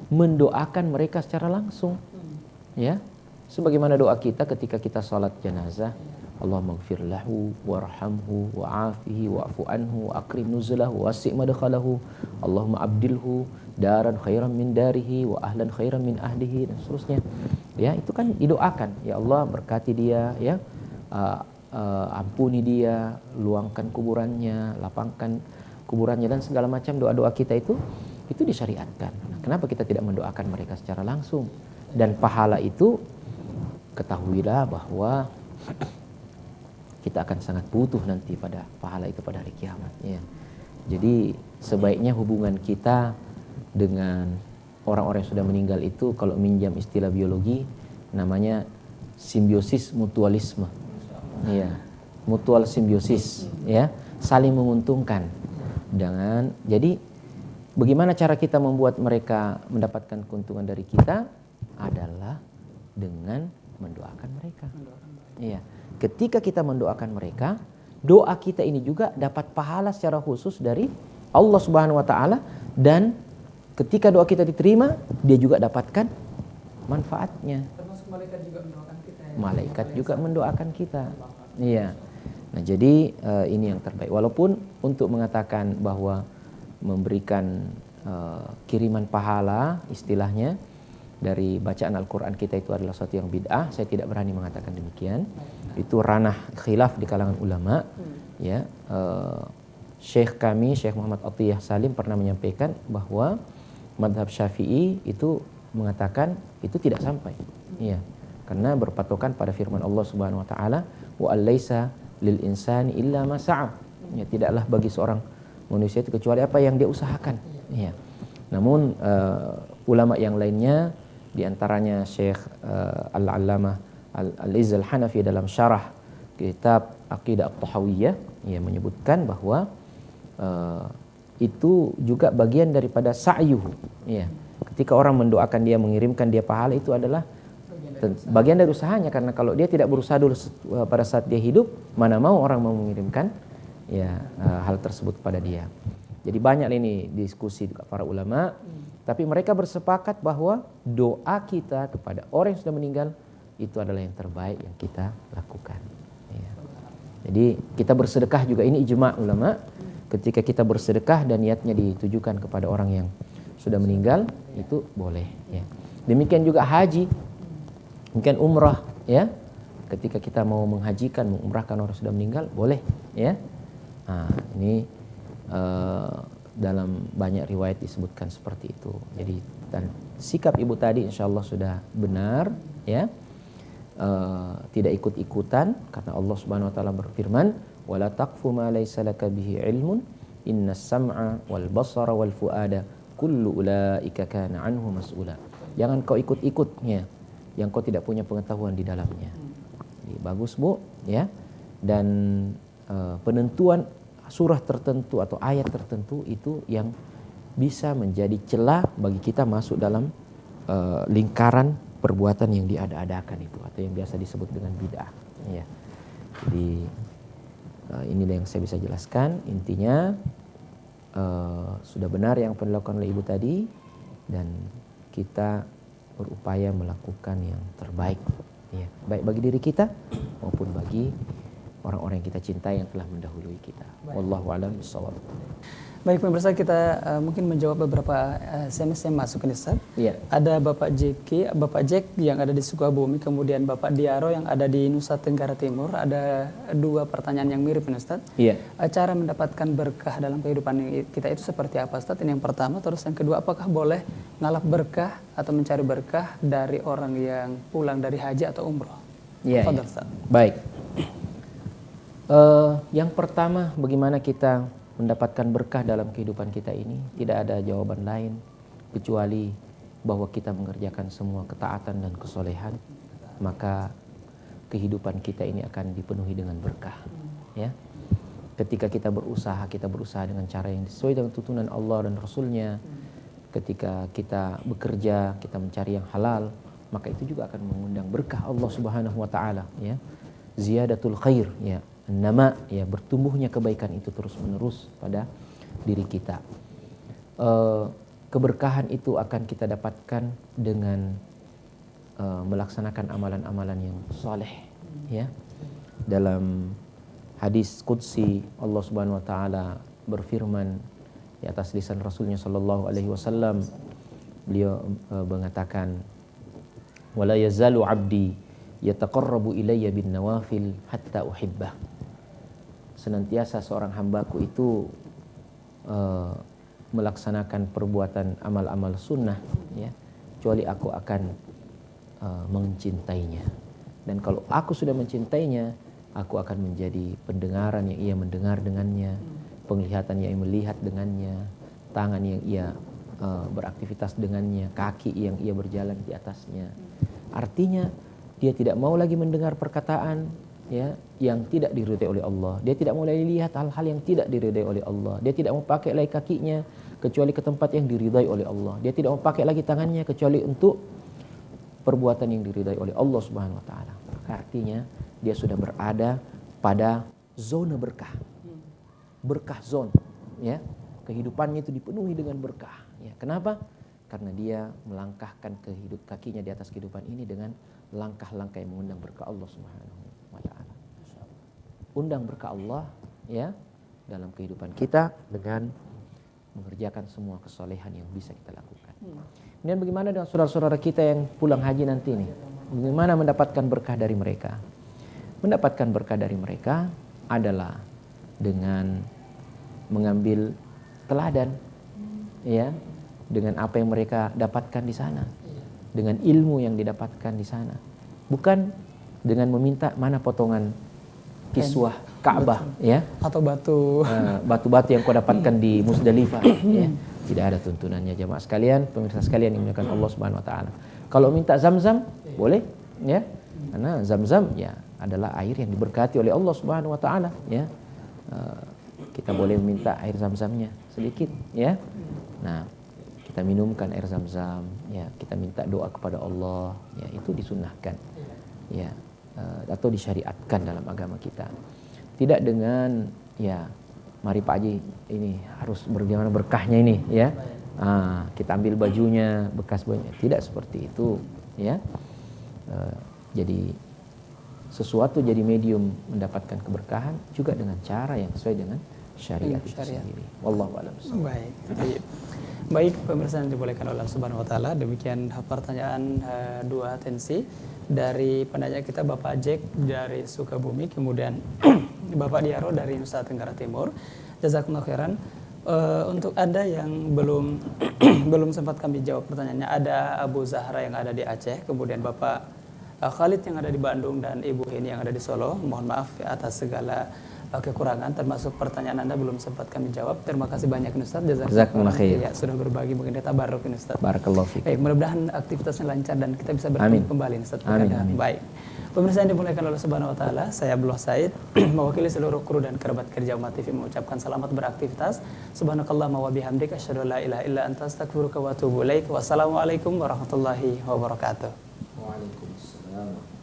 mendoakan mereka secara langsung, ya, sebagaimana doa kita ketika kita salat jenazah, Allahumma ighfir lahu warhamhu wa'afihi wa'fu anhu wa akrim nuzulahu wasi' madkhalahu Allahumma abdilhu daran khairan min darihi wa ahlan khairan min ahlihi, dan seterusnya. Ya, itu kan didoakan, ya Allah berkati dia, ya, ampuni dia, luangkan kuburannya, lapangkan kuburannya, dan segala macam doa-doa kita itu disyariatkan. Nah, kenapa kita tidak mendoakan mereka secara langsung? Dan pahala itu, ketahuilah bahwa kita akan sangat butuh nanti pada pahala itu pada hari kiamat, ya. Jadi sebaiknya hubungan kita dengan orang-orang yang sudah meninggal itu, kalau minjam istilah biologi, namanya simbiosis mutualisme. Iya, mutual simbiosis, ya, saling menguntungkan. Jadi bagaimana cara kita membuat mereka mendapatkan keuntungan dari kita adalah dengan mendoakan mereka. Iya, ketika kita mendoakan mereka, doa kita ini juga dapat pahala secara khusus dari Allah Subhanahu wa taala, dan ketika doa kita diterima, dia juga dapatkan manfaatnya. Termasuk malaikat juga mendoakan kita. Ya? Malaikat juga mendoakan kita. Iya. Nah, jadi ini yang terbaik. Walaupun untuk mengatakan bahwa memberikan kiriman pahala istilahnya dari bacaan Al-Quran kita itu adalah sesuatu yang bid'ah, saya tidak berani mengatakan demikian. Itu ranah khilaf di kalangan ulama. Ya, Syekh kami, Syekh Muhammad Atiyah Salim pernah menyampaikan bahwa madhab Syafi'i itu mengatakan itu tidak sampai. Ya, karena berpatokan pada firman Allah Subhanahu wa taala, wa alaysa lil insani illa ma sa'a. Ya, tidaklah bagi seorang manusia itu kecuali apa yang dia usahakan. Ya. Namun ulama yang lainnya, di antaranya Syekh Al-Allamah Al-Izz Al-Hanafi dalam syarah kitab Aqidah At-Tahawiyah, ia menyebutkan bahwa itu juga bagian daripada sa'yuhu. Ya. Ketika orang mendoakan dia, mengirimkan dia pahala, itu adalah bagian dari usahanya, karena kalau dia tidak berusaha dulu pada saat dia hidup, mana mau orang mau mengirimkan ya hal tersebut pada dia. Jadi banyak ini diskusi para ulama, tapi mereka bersepakat bahwa doa kita kepada orang yang sudah meninggal itu adalah yang terbaik yang kita lakukan. Ya. Jadi kita bersedekah juga, ini ijma' ulama. Ketika kita bersedekah dan niatnya ditujukan kepada orang yang sudah meninggal, itu boleh. Ya. Demikian juga haji, mungkin umrah, ya. Ketika kita mau menghajikan, mengumrahkan orang sudah meninggal, boleh, ya. Nah, ini dalam banyak riwayat disebutkan seperti itu. Jadi dan sikap ibu tadi insya Allah sudah benar, ya. Tidak ikut-ikutan, karena Allah Subhanahu wa taala berfirman, wala taqfu ma laysa laka bihi ilmun innas sam'a wal basara wal fuada kullu ulaika kana anhu mas'ula. Jangan kau ikut-ikutnya yang kau tidak punya pengetahuan di dalamnya. Jadi, bagus Bu, ya. Dan penentuan surah tertentu atau ayat tertentu itu yang bisa menjadi celah bagi kita masuk dalam lingkaran perbuatan yang diada-adakan itu, atau yang biasa disebut dengan bid'ah. Ya. Jadi inilah yang saya bisa jelaskan. Intinya sudah benar yang dilakukan oleh ibu tadi, dan kita berupaya melakukan yang terbaik, ya, baik bagi diri kita maupun bagi orang-orang yang kita cintai yang telah mendahului kita. Wallahu a'lam bishawab. Baik pemirsa, kita mungkin menjawab beberapa SMS yang masuk ke Ustaz. Iya. Ada Bapak Jack yang ada di Sukabumi, kemudian Bapak Diaro yang ada di Nusa Tenggara Timur. Ada dua pertanyaan yang mirip Ustaz. Iya. Cara mendapatkan berkah dalam kehidupan kita itu seperti apa Ustaz? Ini yang pertama. Terus yang kedua, apakah boleh ngalap berkah atau mencari berkah dari orang yang pulang dari haji atau umroh? Iya. Fadhal, Ustaz. Baik. Yang pertama, bagaimana kita mendapatkan berkah dalam kehidupan kita ini? Tidak ada jawaban lain kecuali bahwa kita mengerjakan semua ketaatan dan kesolehan, maka kehidupan kita ini akan dipenuhi dengan berkah. Ya, ketika kita berusaha dengan cara yang sesuai dengan tuntunan Allah dan Rasulnya. Ketika kita bekerja, kita mencari yang halal, maka itu juga akan mengundang berkah Allah Subhanahu wa taala, ya. Ziyadatul khair, ya. Nama, ya, bertumbuhnya kebaikan itu terus-menerus pada diri kita. Keberkahan itu akan kita dapatkan dengan melaksanakan amalan-amalan yang soleh, ya. Dalam hadis qudsi Allah Subhanahu wa taala berfirman di atas lisan Rasulnya sallallahu alaihi wasallam, beliau mengatakan, wala yazalu 'abdi yataqarrabu ilayya bin nawafil hatta uhibbah. Senantiasa seorang hambaku itu melaksanakan perbuatan amal-amal sunnah, ya, kecuali aku akan mencintainya. Dan kalau aku sudah mencintainya, aku akan menjadi pendengaran yang ia mendengar dengannya, penglihatan yang ia melihat dengannya, tangan yang ia beraktivitas dengannya, kaki yang ia berjalan di atasnya. Artinya Dia tidak mau lagi mendengar perkataan ya yang tidak diridai oleh Allah. Dia tidak mau lagi lihat hal-hal yang tidak diridai oleh Allah. Dia tidak mau pakai lagi kakinya kecuali ke tempat yang diridai oleh Allah. Dia tidak mau pakai lagi tangannya kecuali untuk perbuatan yang diridai oleh Allah Subhanahu wa taala. Artinya dia sudah berada pada zona berkah. Berkah zone, ya. Kehidupannya itu dipenuhi dengan berkah, ya. Kenapa? Karena dia melangkahkan kakinya di atas kehidupan ini dengan langkah-langkah yang mengundang berkah Allah Subhanahu wa taala. Undang berkah Allah ya dalam kehidupan kita dengan mengerjakan semua kesolehan yang bisa kita lakukan. Kemudian bagaimana dengan saudara-saudara kita yang pulang haji nanti nih? Bagaimana mendapatkan berkah dari mereka? Mendapatkan berkah dari mereka adalah dengan mengambil teladan ya dengan apa yang mereka dapatkan di sana, dengan ilmu yang didapatkan di sana, bukan dengan meminta mana potongan kiswah Ka'bah ya atau batu-batu yang kau dapatkan di Musdalifah ya. Tidak ada tuntunannya jemaah sekalian, pemirsa sekalian yang dimuliakan Allah Subhanahu wa taala. Kalau minta Zam-Zam boleh ya, karena Zam-Zam ya adalah air yang diberkati oleh Allah Subhanahu wa taala ya. Kita boleh meminta air Zam-Zamnya sedikit ya. Nah, kita minumkan air Zam-Zam ya, kita minta doa kepada Allah ya, itu disunnahkan ya, atau disyariatkan dalam agama kita. Tidak dengan ya mari Pak Haji ini harus bagaimana berkahnya ini ya, kita ambil bajunya, bekas bajunya, tidak seperti itu ya. Jadi sesuatu jadi medium mendapatkan keberkahan juga dengan cara yang sesuai dengan syariat itu sendiri. Wallahu a'lam. Baik, pemirsa yang dimuliakan Allah Subhanahu wa taala, demikian pertanyaan dua atensi dari penanya kita Bapak Jack dari Sukabumi, kemudian Bapak Diaro dari Nusa Tenggara Timur. Jazakumullah khairan. Untuk Anda yang belum sempat kami jawab pertanyaannya, ada Abu Zahra yang ada di Aceh, kemudian Bapak Khalid yang ada di Bandung, dan Ibu Heni yang ada di Solo. Mohon maaf ya atas segala kekurangan, termasuk pertanyaan Anda belum sempat kami jawab. Terima kasih banyak Ustaz. Jazakumullah khair. Ya, sudah berbagi mungkin tabarruk Ustaz. Barakallahu fiik. Baik, mudah-mudahan aktivitasnya lancar dan kita bisa bertemu kembali Ustaz. Amin. Baik. Pemirsa yang dimuliakan Allah Subhanahu wa taala, saya Abdullah Said mewakili seluruh kru dan kerabat kerja Umat TV mengucapkan selamat beraktivitas. Subhanakallahumma wa bihamdika asyhadu an la ilaha illa anta astaghfiruka wa atubu ilaik. Wassalamualaikum warahmatullahi wabarakatuh. Waalaikumsalam.